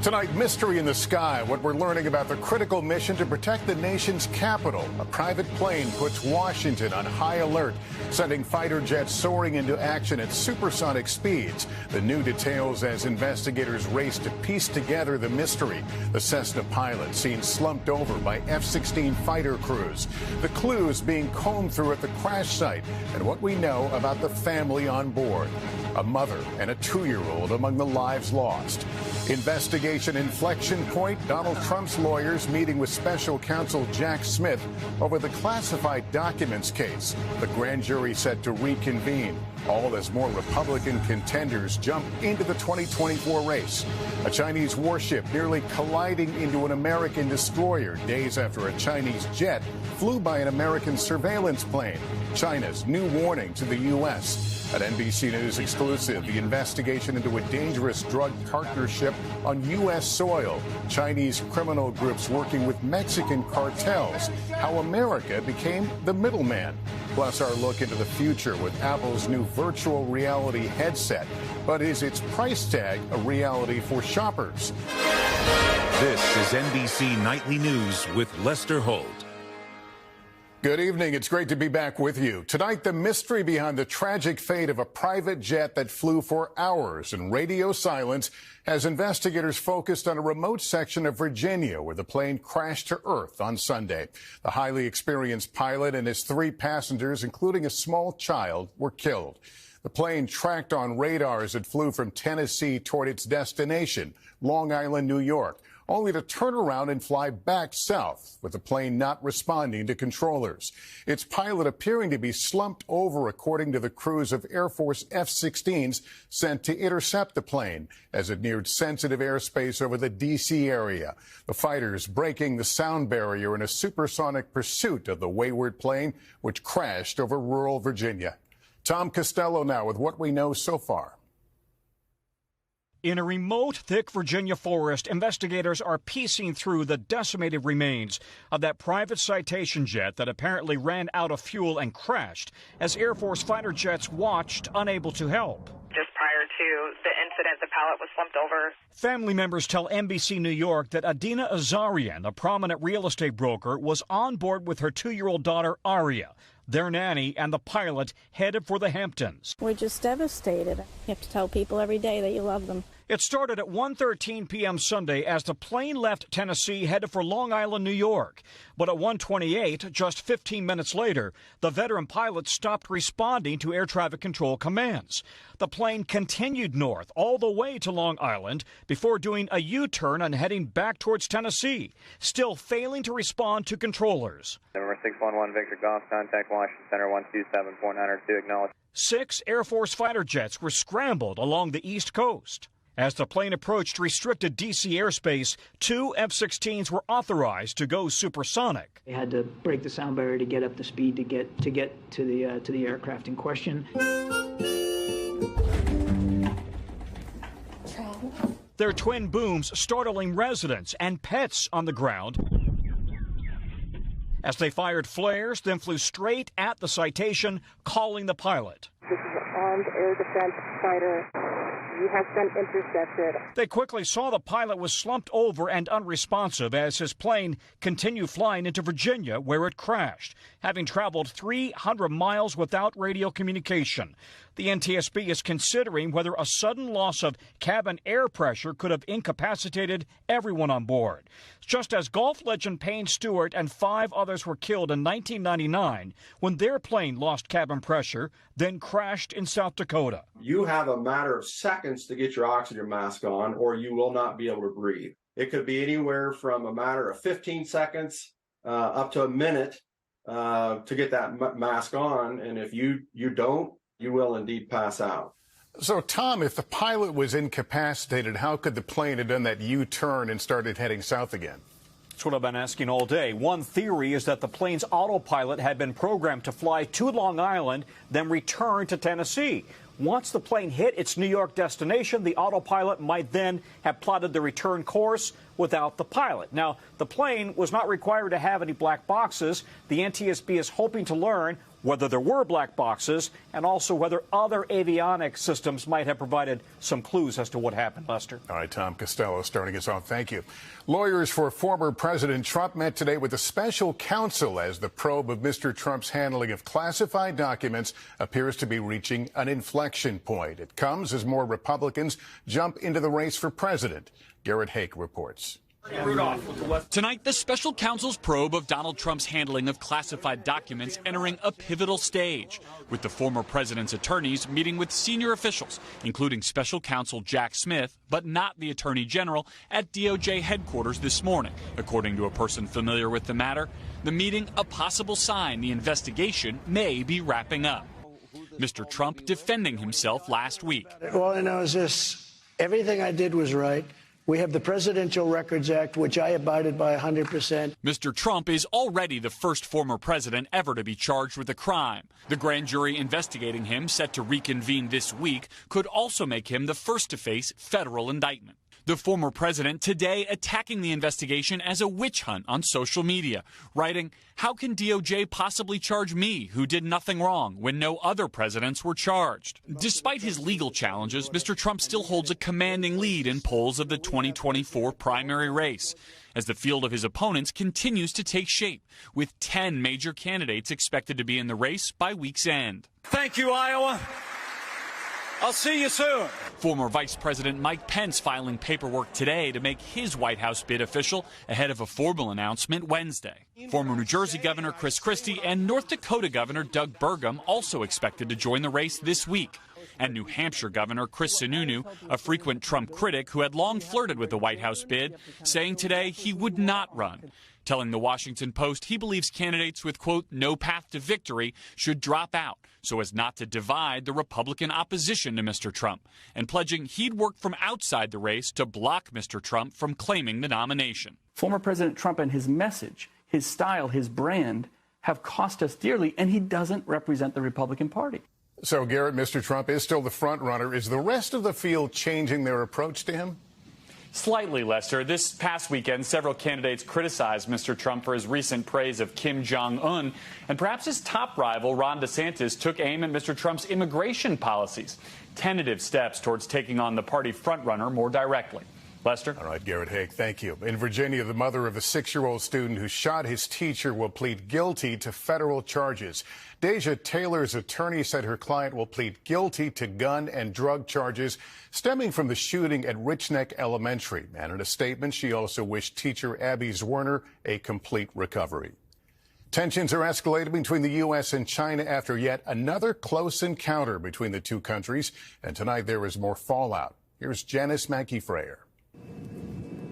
Tonight, mystery in the sky. What we're learning about the critical mission to protect the nation's capital. A private plane puts Washington on high alert, sending fighter jets soaring into action at supersonic speeds. The new details as investigators race to piece together the mystery. The Cessna pilot seen slumped over by F-16 fighter crews. The clues being combed through at the crash site, and what we know about the family on board. A mother and a 2-year-old among the lives lost. Investigation inflection point. Donald Trump's lawyers meeting with special counsel Jack Smith over the classified documents case. The grand jury set to reconvene. All as more Republican contenders jump into the 2024 race. A Chinese warship nearly colliding into an American destroyer days after a Chinese jet flew by an American surveillance plane. China's new warning to the U.S. An NBC News exclusive, the investigation into a dangerous drug partnership on U.S. soil. Chinese criminal groups working with Mexican cartels. How America became the middleman. Plus our look into the future with Apple's new virtual reality headset. But is its price tag a reality for shoppers? This is NBC Nightly News with Lester Holt. Good evening. It's great to be back with you. Tonight, the mystery behind the tragic fate of a private jet that flew for hours in radio silence has investigators focused on a remote section of Virginia where the plane crashed to earth on Sunday. The highly experienced pilot and his 3 passengers, including a small child, were killed. The plane tracked on radars that flew from Tennessee toward its destination, Long Island, New York, only to turn around and fly back south, with the plane not responding to controllers. Its pilot appearing to be slumped over, according to the crews of Air Force F-16s sent to intercept the plane as it neared sensitive airspace over the D.C. area. The fighters breaking the sound barrier in a supersonic pursuit of the wayward plane, which crashed over rural Virginia. Tom Costello now with what we know so far. In a remote, thick Virginia forest, investigators are piecing through the decimated remains of that private citation jet that apparently ran out of fuel and crashed as Air Force fighter jets watched, unable to help. Just prior to the incident, the pilot was slumped over. Family members tell NBC New York that Adina Azarian, a prominent real estate broker, was on board with her 2-year-old daughter, Aria. Their nanny and the pilot headed for the Hamptons. We're just devastated. You have to tell people every day that you love them. It started at 1:13 p.m. Sunday as the plane left Tennessee headed for Long Island, New York. But at 1:28, just 15 minutes later, the veteran pilot stopped responding to air traffic control commands. The plane continued north all the way to Long Island before doing a U-turn and heading back towards Tennessee, still failing to respond to controllers. Number 611 Victor Golf, contact Washington Center 127.902, acknowledge. 6 Air Force fighter jets were scrambled along the East Coast. As the plane approached restricted D.C. airspace, 2 F-16s were authorized to go supersonic. They had to break the sound barrier to get up to speed to get to the aircraft in question. Their twin booms startling residents and pets on the ground as they fired flares, then flew straight at the citation, calling the pilot. This is an armed air defense fighter. You have been intercepted. They quickly saw the pilot was slumped over and unresponsive as his plane continued flying into Virginia, where it crashed, having traveled 300 miles without radio communication. The NTSB is considering whether a sudden loss of cabin air pressure could have incapacitated everyone on board. Just as golf legend Payne Stewart and 5 others were killed in 1999 when their plane lost cabin pressure, then crashed in South Dakota. You have a matter of seconds to get your oxygen mask on, or you will not be able to breathe. It could be anywhere from a matter of 15 seconds up to a minute to get that mask on, and if you don't, you will indeed pass out. So, Tom, if the pilot was incapacitated, how could the plane have done that U-turn and started heading south again? That's what I've been asking all day. One theory is that the plane's autopilot had been programmed to fly to Long Island, then return to Tennessee. Once the plane hit its New York destination, the autopilot might then have plotted the return course without the pilot. Now, the plane was not required to have any black boxes. The NTSB is hoping to learn whether there were black boxes, and also whether other avionics systems might have provided some clues as to what happened, Lester. All right, Tom Costello starting us off. Thank you. Lawyers for former President Trump met today with a special counsel as the probe of Mr. Trump's handling of classified documents appears to be reaching an inflection point. It comes as more Republicans jump into the race for president. Garrett Hake reports. Tonight, the special counsel's probe of Donald Trump's handling of classified documents entering a pivotal stage, with the former president's attorneys meeting with senior officials, including special counsel Jack Smith, but not the attorney general, at DOJ headquarters this morning. According to a person familiar with the matter, the meeting a possible sign the investigation may be wrapping up. Mr. Trump defending himself last week. All I know is this: everything I did was right. We have the Presidential Records Act, which I abided by 100%. Mr. Trump is already the first former president ever to be charged with a crime. The grand jury investigating him, set to reconvene this week, could also make him the first to face federal indictment. The former president today attacking the investigation as a witch hunt on social media, writing, "How can DOJ possibly charge me, who did nothing wrong, when no other presidents were charged?" Despite his legal challenges, Mr. Trump still holds a commanding lead in polls of the 2024 primary race, as the field of his opponents continues to take shape, with 10 major candidates expected to be in the race by week's end. Thank you, Iowa. I'll see you soon. Former Vice President Mike Pence filing paperwork today to make his White House bid official ahead of a formal announcement Wednesday. Former New Jersey Governor Chris Christie and North Dakota Governor Doug Burgum also expected to join the race this week. And New Hampshire Governor Chris Sununu, a frequent Trump critic who had long flirted with the White House bid, saying today he would not run, telling the Washington Post he believes candidates with, quote, no path to victory should drop out so as not to divide the Republican opposition to Mr. Trump, and pledging he'd work from outside the race to block Mr. Trump from claiming the nomination. Former President Trump and his message, his style, his brand have cost us dearly, and he doesn't represent the Republican Party. So, Garrett, Mr. Trump is still the front runner. Is the rest of the field changing their approach to him? Slightly, Lester. This past weekend, several candidates criticized Mr. Trump for his recent praise of Kim Jong-un, and perhaps his top rival, Ron DeSantis, took aim at Mr. Trump's immigration policies, tentative steps towards taking on the party frontrunner more directly. Lester? All right, Garrett Hake, thank you. In Virginia, the mother of a 6-year-old student who shot his teacher will plead guilty to federal charges. Deja Taylor's attorney said her client will plead guilty to gun and drug charges stemming from the shooting at Rich Neck Elementary. And in a statement, she also wished teacher Abby Zwerner a complete recovery. Tensions are escalating between the U.S. and China after yet another close encounter between the two countries. And tonight there is more fallout. Here's Janice Mackey-Frayer.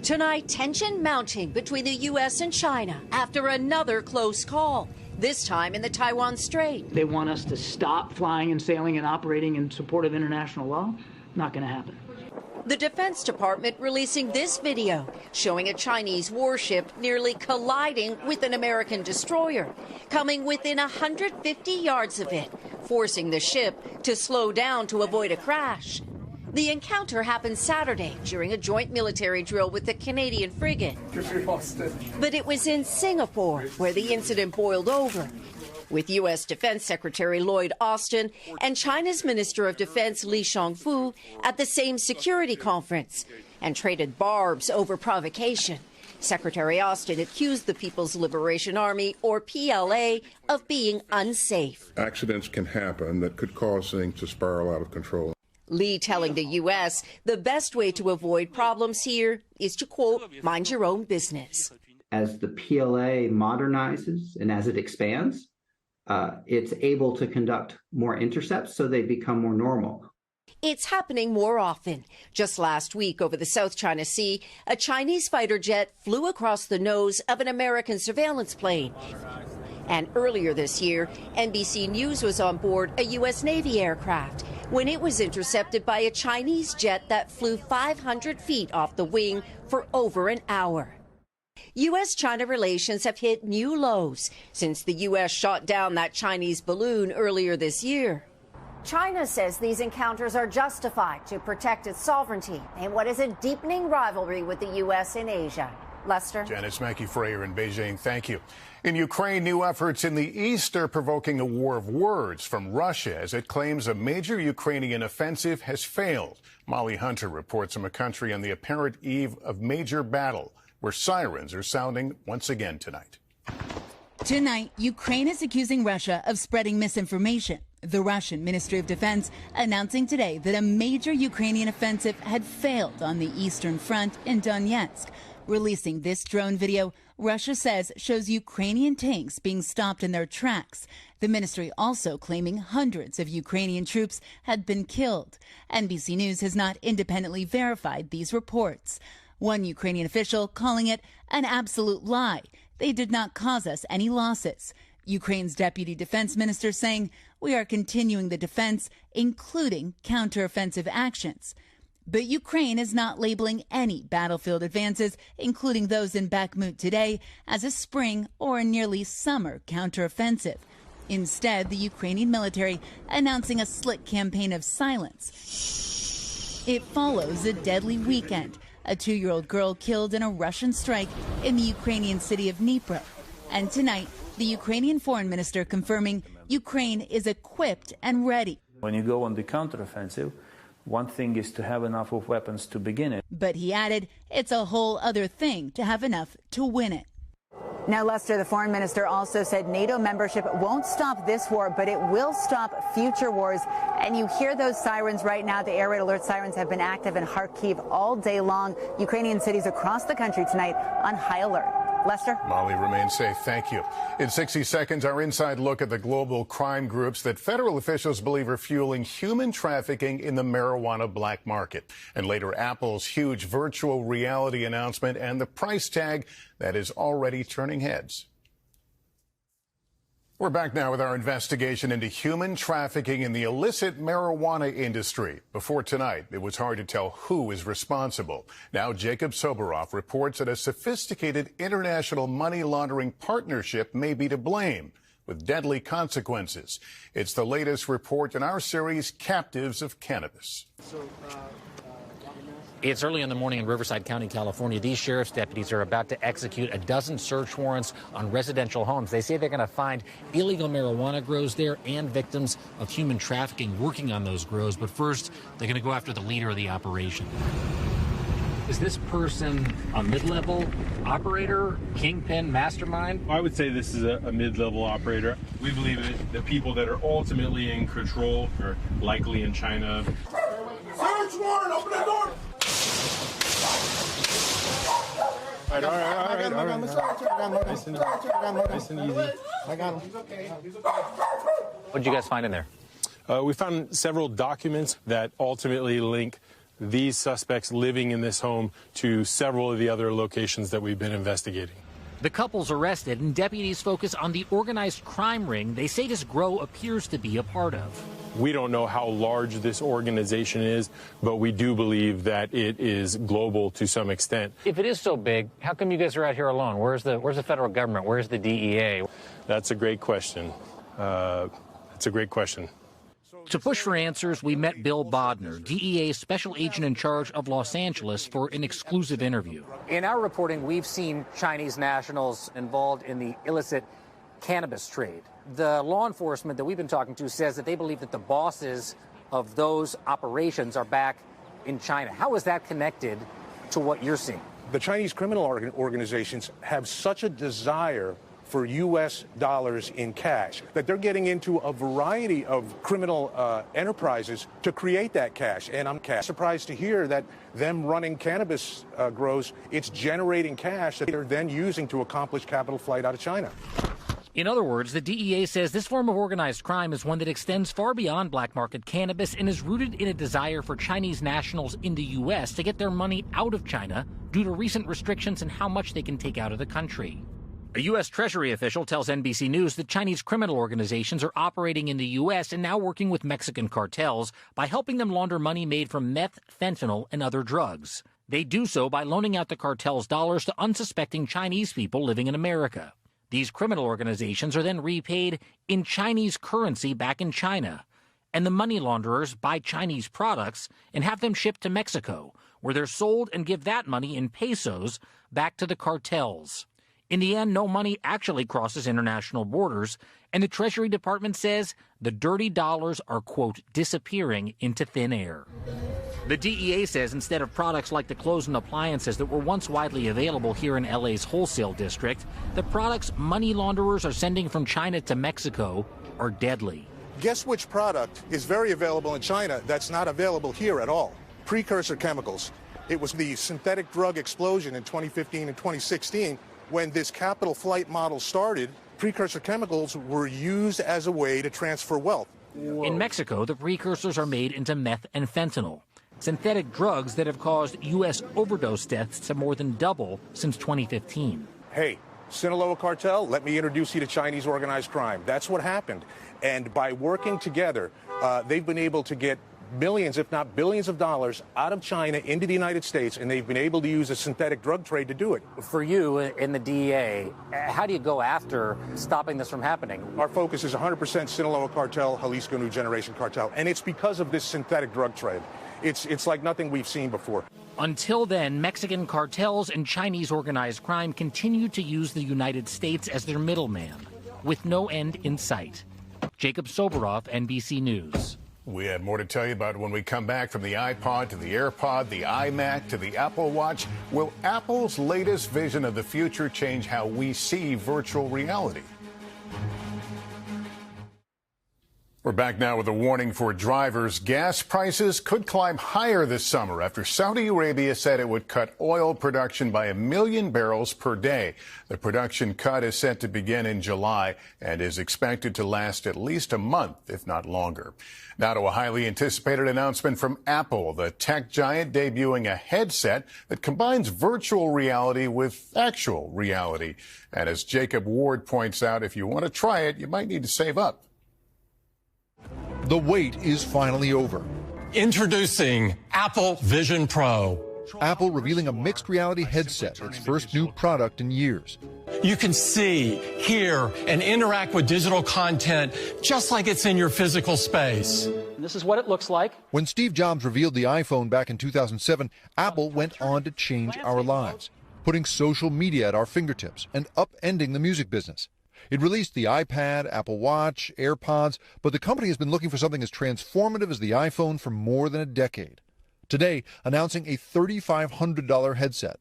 Tonight, tension mounting between the U.S. and China after another close call, this time in the Taiwan Strait. They want us to stop flying and sailing and operating in support of international law. Not going to happen. The Defense Department releasing this video showing a Chinese warship nearly colliding with an American destroyer, coming within 150 yards of it, forcing the ship to slow down to avoid a crash. The encounter happened Saturday during a joint military drill with the Canadian frigate. But it was in Singapore where the incident boiled over, with U.S. Defense Secretary Lloyd Austin and China's Minister of Defense Li Shangfu at the same security conference and traded barbs over provocation. Secretary Austin accused the People's Liberation Army, or PLA, of being unsafe. Accidents can happen that could cause things to spiral out of control. Lee telling the U.S. the best way to avoid problems here is to, quote, mind your own business. As the PLA modernizes and as it expands, it's able to conduct more intercepts so they become more normal. It's happening more often. Just last week over the South China Sea, a Chinese fighter jet flew across the nose of an American surveillance plane. And earlier this year, NBC News was on board a U.S. Navy aircraft when it was intercepted by a Chinese jet that flew 500 feet off the wing for over an hour. U.S.-China relations have hit new lows since the U.S. shot down that Chinese balloon earlier this year. China says these encounters are justified to protect its sovereignty in what is a deepening rivalry with the U.S. in Asia. Lester? Janice Mackey-Freyer in Beijing, thank you. In Ukraine, new efforts in the east are provoking a war of words from Russia as it claims a major Ukrainian offensive has failed. Molly Hunter reports from a country on the apparent eve of major battle, where sirens are sounding once again tonight. Tonight, Ukraine is accusing Russia of spreading misinformation. The Russian Ministry of Defense announcing today that a major Ukrainian offensive had failed on the Eastern Front in Donetsk. Releasing this drone video, Russia says shows Ukrainian tanks being stopped in their tracks. The ministry also claiming hundreds of Ukrainian troops had been killed. NBC News has not independently verified these reports. One Ukrainian official calling it an absolute lie. They did not cause us any losses. Ukraine's deputy defense minister saying, we are continuing the defense, including counteroffensive actions. But Ukraine is not labeling any battlefield advances, including those in Bakhmut today, as a spring or a nearly summer counteroffensive. Instead, the Ukrainian military announcing a slick campaign of silence. It follows a deadly weekend. A 2-year-old girl killed in a Russian strike in the Ukrainian city of Dnipro. And tonight, the Ukrainian foreign minister confirming Ukraine is equipped and ready. When you go on the counteroffensive, one thing is to have enough of weapons to begin it. But he added, it's a whole other thing to have enough to win it. Now, Lester, the foreign minister also said NATO membership won't stop this war, but it will stop future wars. And you hear those sirens right now. The air raid alert sirens have been active in Kharkiv all day long. Ukrainian cities across the country tonight on high alert. Lester? Molly, remain safe. Thank you. In 60 seconds, our inside look at the global crime groups that federal officials believe are fueling human trafficking in the marijuana black market. And later, Apple's huge virtual reality announcement and the price tag that is already turning heads. We're back now with our investigation into human trafficking in the illicit marijuana industry. Before tonight, it was hard to tell who is responsible. Now, Jacob Soboroff reports that a sophisticated international money laundering partnership may be to blame, with deadly consequences. It's the latest report in our series, Captives of Cannabis. It's early in the morning in Riverside County, California. These sheriff's deputies are about to execute a dozen search warrants on residential homes. They say they're going to find illegal marijuana grows there and victims of human trafficking working on those grows. But first, they're going to go after the leader of the operation. Is this person a mid-level operator, kingpin, mastermind? I would say this is a mid-level operator. We believe that the people that are ultimately in control are likely in China. Search warrant, open the door! All right. Nice and easy. I got him. What did you guys find in there? We found several documents that ultimately link these suspects living in this home to several of the other locations that we've been investigating. The couple's arrested, and deputies focus on the organized crime ring they say this grow appears to be a part of. We don't know how large this organization is, but we do believe that it is global to some extent. If it is so big, how come you guys are out here alone? Where's the federal government? Where's the DEA? That's a great question. To push for answers, we met Bill Bodner, DEA's special agent in charge of Los Angeles, for an exclusive interview. In our reporting, we've seen Chinese nationals involved in the illicit cannabis trade. The law enforcement that we've been talking to says that they believe that the bosses of those operations are back in China. How is that connected to what you're seeing? The Chinese criminal organizations have such a desire for U.S. dollars in cash that they're getting into a variety of criminal enterprises to create that cash. And I'm surprised to hear that them running cannabis grows, it's generating cash that they're then using to accomplish capital flight out of China. In other words, the DEA says this form of organized crime is one that extends far beyond black market cannabis and is rooted in a desire for Chinese nationals in the U.S. to get their money out of China due to recent restrictions in how much they can take out of the country. A U.S. Treasury official tells NBC News that Chinese criminal organizations are operating in the U.S. and now working with Mexican cartels by helping them launder money made from meth, fentanyl, and other drugs. They do so by loaning out the cartel's dollars to unsuspecting Chinese people living in America. These criminal organizations are then repaid in Chinese currency back in China, and the money launderers buy Chinese products and have them shipped to Mexico, where they're sold and give that money in pesos back to the cartels. In the end, no money actually crosses international borders, and the Treasury Department says the dirty dollars are, quote, disappearing into thin air. The DEA says instead of products like the clothes and appliances that were once widely available here in LA's wholesale district, the products money launderers are sending from China to Mexico are deadly. Guess which product is very available in China that's not available here at all? Precursor chemicals. It was the synthetic drug explosion in 2015 and 2016 when this capital flight model started. Precursor chemicals were used as a way to transfer wealth. In Mexico, the precursors are made into meth and fentanyl, synthetic drugs that have caused U.S. overdose deaths to more than double since 2015. Hey, Sinaloa cartel, let me introduce you to Chinese organized crime. That's what happened. And by working together, they've been able to get millions, if not billions of dollars out of China into the United States, and they've been able to use a synthetic drug trade to do it. For you in the DEA, how do you go after stopping this from happening? Our focus is 100% Sinaloa cartel, Jalisco New Generation cartel, and it's because of this synthetic drug trade. It's like nothing we've seen before. Until then, Mexican cartels and Chinese organized crime continue to use the United States as their middleman, with no end in sight. Jacob Soboroff, NBC News. We have more to tell you about when we come back. From the iPod to the AirPod, the iMac to the Apple Watch. Will Apple's latest vision of the future change how we see virtual reality? We're back now with a warning for drivers. Gas prices could climb higher this summer after Saudi Arabia said it would cut oil production by 1 million barrels per day. The production cut is set to begin in July and is expected to last at least a month, if not longer. Now to a highly anticipated announcement from Apple, the tech giant debuting a headset that combines virtual reality with actual reality. And as Jacob Ward points out, if you want to try it, you might need to save up. The wait is finally over. Introducing Apple Vision Pro. Apple revealing a mixed reality headset, its first new product in years. You can see, hear, and interact with digital content just like it's in your physical space. This is what it looks like. When Steve Jobs revealed the iPhone back in 2007, Apple went on to change our lives, putting social media at our fingertips and upending the music business. It released the iPad, Apple Watch, AirPods, but the company has been looking for something as transformative as the iPhone for more than a decade. Today, announcing a $3,500 headset.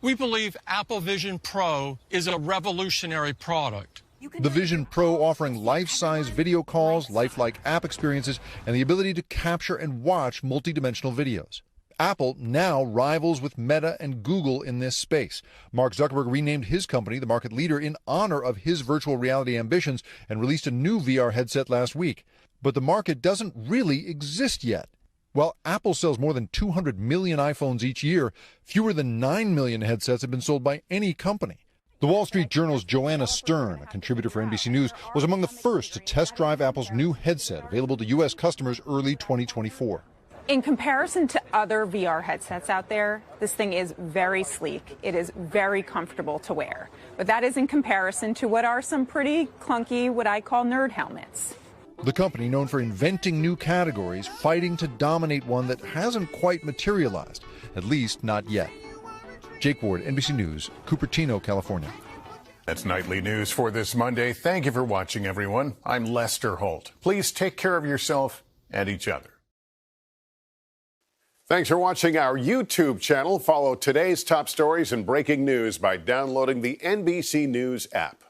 We believe Apple Vision Pro is a revolutionary product. The Vision Pro offering life-size video calls, lifelike app experiences, and the ability to capture and watch multidimensional videos. Apple now rivals with Meta and Google in this space. Mark Zuckerberg renamed his company the market leader in honor of his virtual reality ambitions and released a new VR headset last week. But the market doesn't really exist yet. While Apple sells more than 200 million iPhones each year, fewer than 9 million headsets have been sold by any company. The Wall Street Journal's Joanna Stern, a contributor for NBC News, was among the first to test drive Apple's new headset, available to U.S. customers early 2024. In comparison to other VR headsets out there, this thing is very sleek. It is very comfortable to wear. But that is in comparison to what are some pretty clunky, what I call nerd helmets. The company, known for inventing new categories, fighting to dominate one that hasn't quite materialized, at least not yet. Jake Ward, NBC News, Cupertino, California. That's Nightly News for this Monday. Thank you for watching, everyone. I'm Lester Holt. Please take care of yourself and each other. Thanks for watching our YouTube channel. Follow today's top stories and breaking news by downloading the NBC News app.